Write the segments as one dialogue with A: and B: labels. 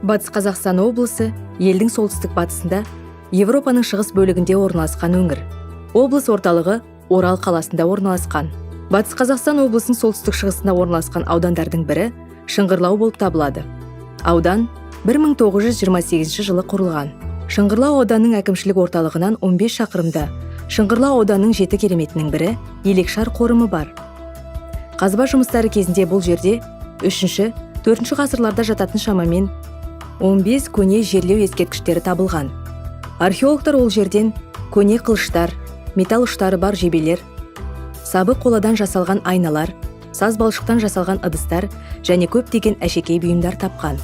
A: Батыс Қазақстан облысы елдің солтүстік батысында, Европаның шығыс бөлігінде орналасқан өңір. Облыс орталығы Орал қаласында орналасқан. Батыс Қазақстан облысының солтүстік шығысында орналасқан аудандардың бірі Шыңғырлау болып табылады. Аудан 1928 жылы құрылған. Шыңғырлау ауданының әкімшілік орталығынан 15 шақырымда Шыңғырлау ауданының жеті кереметінің бірі Елекшар қорымы бар. Қазба жұмыстары кезінде бұл жерде 3-4 ғасырларда жататын шамамен 15 көне жерлеу ескерткіштері табылған. Археологтар ол жерден көне қылыштар, металл ұштары бар жебелер, сабы қоладан жасалған айналар, саз балшықтан жасалған ыдыстар және көптеген әшекей бұйымдар тапқан.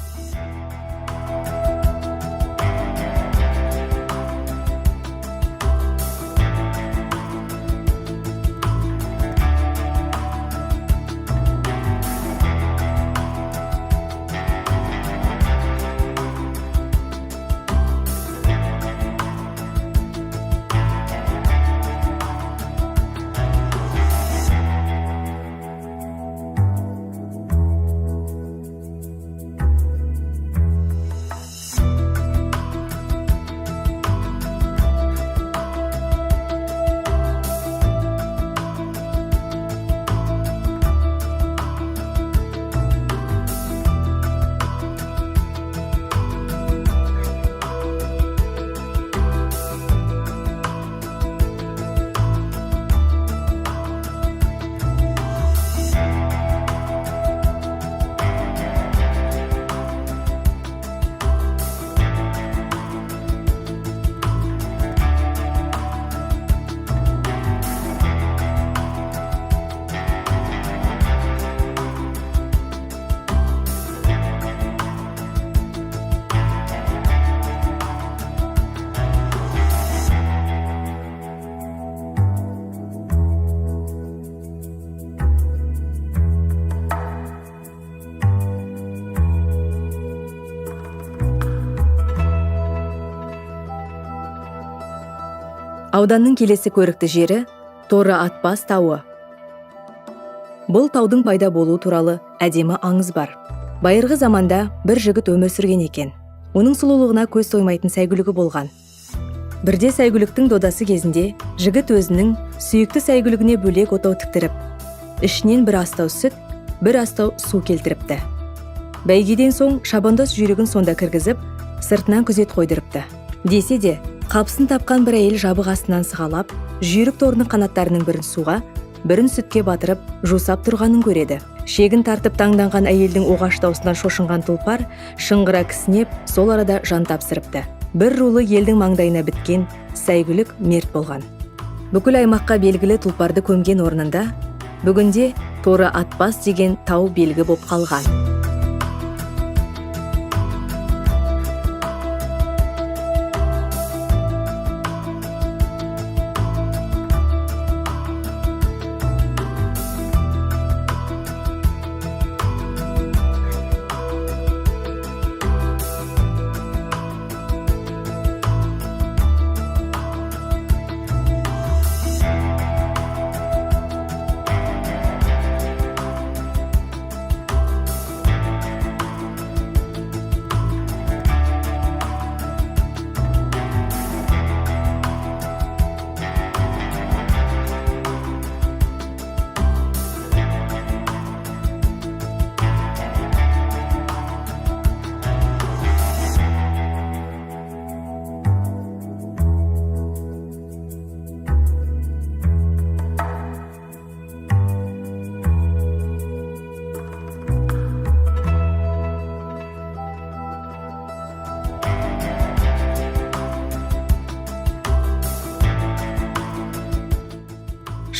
A: Ауданның келесі көрікті жері Торы Атбас тауы. Бұл таудың пайда болуы туралы әдемі аңыз бар. Байырғы заманда бір жігіт өмір сүрген екен. Оның сұлулығына көз тоймайтын сәйгүлігі болған. Бірде сәйгүліктің додасы кезінде жігіт өзінің сүйікті сәйгүлігіне бөлек отау тіктіріп, ішінен бір астау сүт, бір астау су келтіріпті. Бәйгеден соң шабандоз жүйрігін сонда кіргізіп, сыртынан күзет қойдырыпты. Десе де, қапысын тапқан бір әйел жабық астынан сығалап, жүйрік торының қанаттарының бірін суға, бірін сүтке батырып, жусап тұрғанын көреді. Шегін тартып таңданған әйелдің оғаш даусынан шошынған тұлпар шыңғыра кісінеп, сол арада жан тапсырыпты. Бір рулы елдің маңдайына біткен сәйгүлік мерт болған. Бүкіл аймаққа белгілі тұлпарды көмген орнында бүгінде Торы Атбас деген тау белгі боп қалған.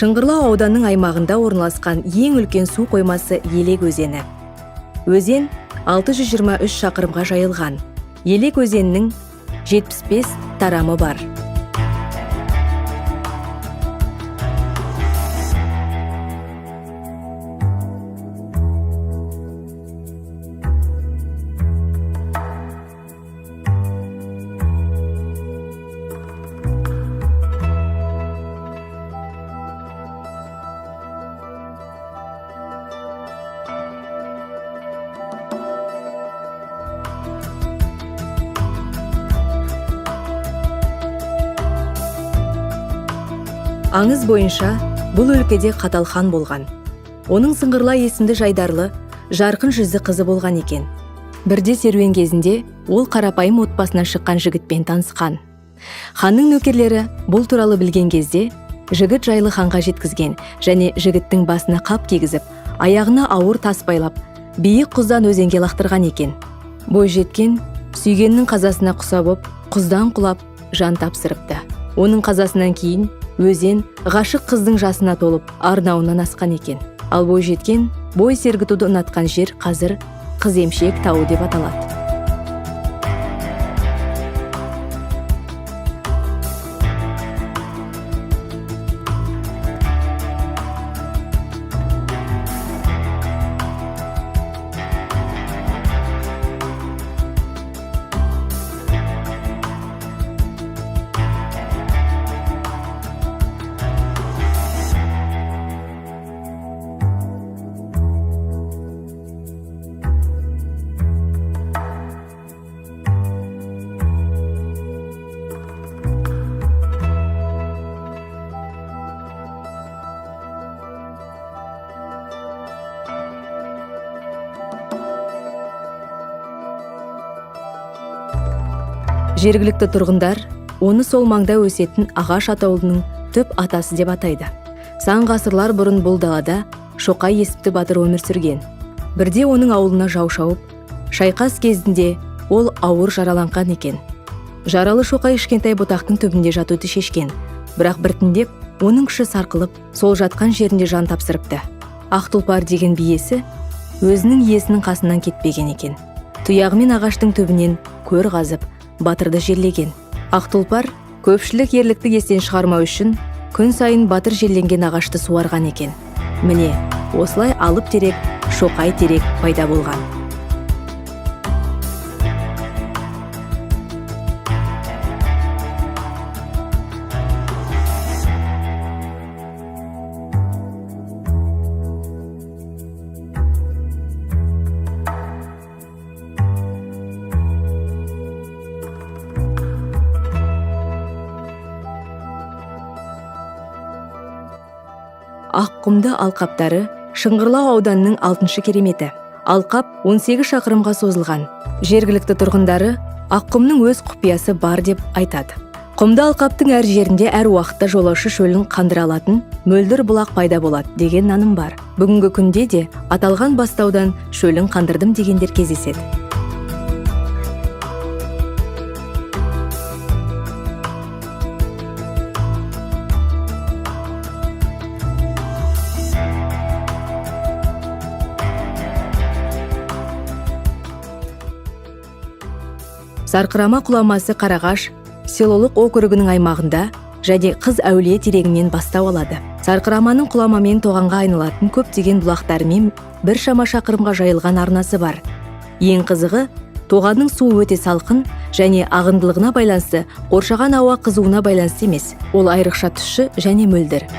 A: Шыңғырлау ауданның аймағында орналасқан ең үлкен су қоймасы Елек өзені. Өзен 623 шақырымға жайылған. Елек өзенінің 75 тарамы бар. Аңыз бойынша бұл өлкеде қатал хан болған. Оның Сыңғырлай есімді жайдарлы, жарқын жүзі қызы болған екен. Бірде серуен кезінде ол қарапайым отбасынан шыққан жігітпен танысқан. Ханның нөкерлері бұл туралы білген кезде жігіт жайлы ханға жеткізген және жігіттің басына қап кигізіп, аяғына ауыр тас байлап, биік құздан өзенге лақтырған екен. Бойжеткен сүйгеннің қазасына құса боп, құздан құлап, жан тапсырыпты. Оның қазасынан кейін өзен ғашық қыздың жасына толып, арнауынан асқан екен. Ал бойжеткен бой сергітуді ұнатқан жер қазір Қыземшек тауы деп аталады. Жергілікті тұрғындар оны сол маңда өсетін ағаш атаулының түп атасы деп атайды. Сан ғасырлар бұрын бұл далада Шоқай есімді батыр өмір сүрген. Бірде оның ауылына жау шауып, шайқас кезінде ол ауыр жараланған екен. Жаралы Шоқай кішкентай бұтақтың түбінде жатуды шешкен, бірақ біртіндеп оның күші сарқылып, сол жатқан жерінде жан тапсырыпты. Ақ тұлпар деген биесі өзінің иесінің қасынан кетпеген екен. Тұяғымен ағаштың түбінен көр қазып, батырды жерлеген. Ақ тұлпар көпшілік ерлікті естен шығармау үшін күн сайын батыр жерленген ағашты суарған екен. Міне, осылай алып терек, Шоқай терек пайда болған. Аққұмды алқаптары Шыңғырлау ауданының 6-шы кереметі. Алқап 18 шақырымға созылған. Жергілікті тұрғындары Аққұмның өз құпиясы бар деп айтады. Құмды алқаптың әр жерінде әр уақытта жолаушы шөлін қандыра алатын мөлдір бұлақ пайда болады деген наным бар. Бүгінгі күнде де аталған бастаудан шөлін қандырдым дегендер кездеседі. Сарқырама құламасы Қарағаш селолық округінің аймағында және Қыз әулие терегінен бастау алады. Сарқыраманың құламамен тоғанға айналатын көптеген бұлақтарымен біршама шақырымға жайылған арнасы бар. Ең қызығы, тоғанның суы өте салқын және ағындылығына байланысты қоршаған ауа қызуына байланысты емес. Ол айрықша тұщы және мөлдір.